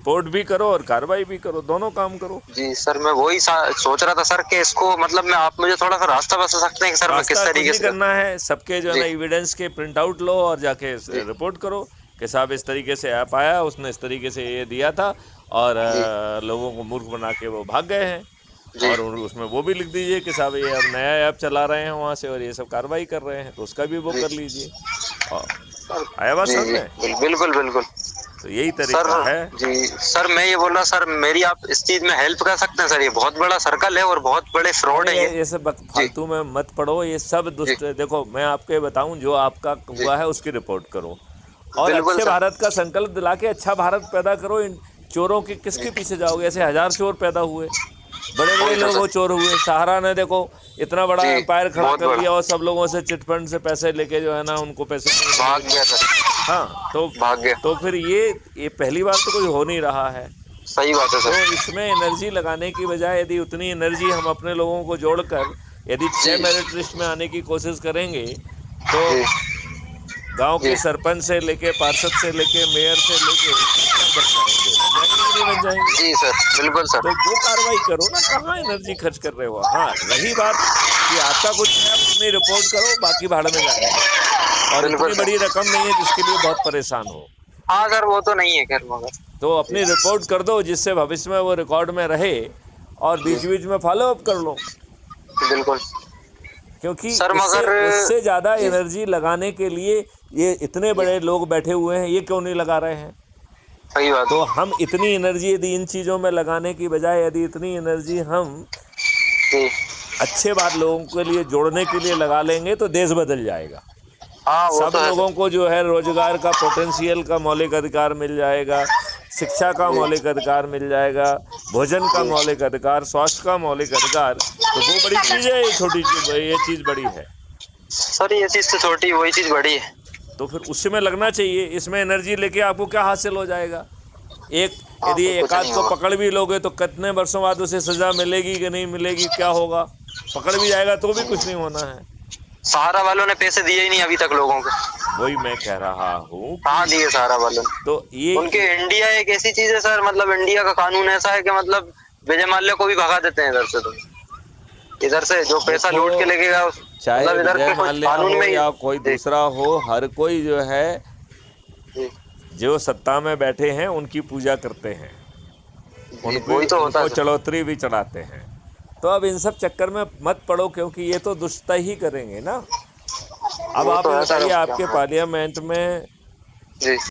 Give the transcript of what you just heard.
Report भी करो और कार्रवाई भी करो, दोनों काम करो। जी सर, मैं वही सोच रहा था सर कि इसको मतलब मैं आप मुझे थोड़ा सा रास्ता बता सकते हैं कि सर मैं किस रास्ता कुछ तरीके नहीं से करना है, सबके जो है ना जी एविडेंस के प्रिंट आउट लो और जाके जी रिपोर्ट करो कि साहब इस तरीके से ऐप आया, उसने इस तरीके से ये दिया था और जी लोगों को मूर्ख बना के वो भाग गए हैं। जी और उसमें वो भी लिख दीजिए कि साहब ये अब नया ऐप चला रहे हैं वहाँ से और ये सब कार्रवाई कर रहे हैं, तो उसका भी वो जी कर लीजिए। और आया बात जी समझ जी में? बिल्कुल बिल्कुल तो यही सर। तरीका है। जी सर, मैं ये बोल रहा सर, मेरी आप इस चीज में हेल्प कर सकते हैं सर? ये बहुत बड़ा सर्कल है और बहुत बड़े फ्रॉड नहीं, है ये। ये सब जी फालतू में मत पढ़ो, ये सब जी दुष्ट। देखो मैं आपको ये बताऊं, जो आपका जी हुआ है उसकी रिपोर्ट करो और बिल्कुल अच्छे सर। भारत का संकल्प दिला के अच्छा भारत पैदा करो। इन चोरों के जी किसके पीछे जाओगे? ऐसे हजार चोर पैदा हुए, बड़े बड़े वही तो लोग सर। वो चोर हुए। सहारा ने देखो इतना बड़ा जी एम्पायर खड़ा बहुत कर बड़ा लिया और सब लोगों से चिटफंड से पैसे लेके जो है ना उनको पैसे नहीं भाग मिले। गया सर। हाँ भाग गया। तो फिर ये पहली बार तो कोई हो नहीं रहा है। सही बात है तो सर। इसमें एनर्जी लगाने की बजाय यदि उतनी एनर्जी हम अपने लोगों को जोड़कर यदि 6 जी मेरिट लिस्ट में आने की कोशिश करेंगे तो जी गांव जी के सरपंच से लेके पार्षद से लेके मेयर से लेके सब बन जाएंगे, बन जाएंगे कि नहीं बन जाएंगे? जी सर बिल्कुल सर। तो वो कार्रवाई करो ना, कहाँ एनर्जी खर्च कर रहे हो? हाँ, रही बात कि आता कुछ है, आप अपनी रिपोर्ट करो, बाकी भाड़ में जाने दो। और बिल्कुल इतनी सर। बड़ी रकम नहीं है जिसके लिए बहुत परेशान हो। हाँ सर, वो तो नहीं है खैर, मगर तो जी अपनी रिपोर्ट कर दो जिससे भविष्य में वो रिकॉर्ड में रहे और जी बीच बीच में फॉलो अप कर लो। बिल्कुल क्योंकि सर, उससे मगर उससे ज़्यादा जी एनर्जी लगाने के लिए ये इतने जी बड़े लोग बैठे हुए हैं, ये क्यों नहीं लगा रहे हैं? सही बात तो है। हम इतनी एनर्जी यदि इन चीज़ों में लगाने की बजाय यदि इतनी एनर्जी हम जी अच्छे बात लोगों के लिए जोड़ने के लिए लगा लेंगे तो देश बदल जाएगा। हाँ वो सब तो है लोगों सर। को जो है रोजगार का पोटेंशियल का मौलिक अधिकार मिल जाएगा, शिक्षा का जी मौलिक अधिकार मिल जाएगा, भोजन का जी मौलिक अधिकार, स्वास्थ्य का मौलिक अधिकार। तो वो बड़ी चीज़ है, ये छोटी चीज़, ये चीज़ बड़ी है। सर, ये चीज तो छोटी, वही चीज बड़ी है। तो फिर उसमें लगना चाहिए। इसमें एनर्जी लेके आपको क्या हासिल हो जाएगा? एक हाँ यदि सर, एक कुछ आध नहीं को होगा। पकड़ भी लोगे तो कितने वर्षों बाद उसे सजा मिलेगी कि नहीं मिलेगी, क्या होगा? पकड़ भी जाएगा तो भी कुछ नहीं होना है। सहारा वालों ने पैसे दिए ही नहीं अभी तक लोगों को। वही मैं कह रहा हूँ कहाँ कि दिए सहारा वालों ने? तो ये उनके इंडिया एक ऐसी चीज है सर, मतलब इंडिया का कानून ऐसा है कि मतलब विजय माल्या को भी भगा देते हैं इधर से। तो इधर से जो पैसा देखो, लूट के लेके गया चाहे मतलब इधर विजय के कुछ माल्या कानून हो में ही। या कोई जी दूसरा हो, हर कोई जो है जी जो सत्ता में बैठे हैं उनकी पूजा करते हैं, जी उनको वही तो होता है उनको सर। चढ़ोतरी भी चढ़ाते हैं। तो अब इन सब चक्कर में मत पड़ो, क्योंकि ये तो दुष्टता ही करेंगे ना। अब वो आप तो ये है सर, बताइए, अब क्या आपके है। पार्लियामेंट में जी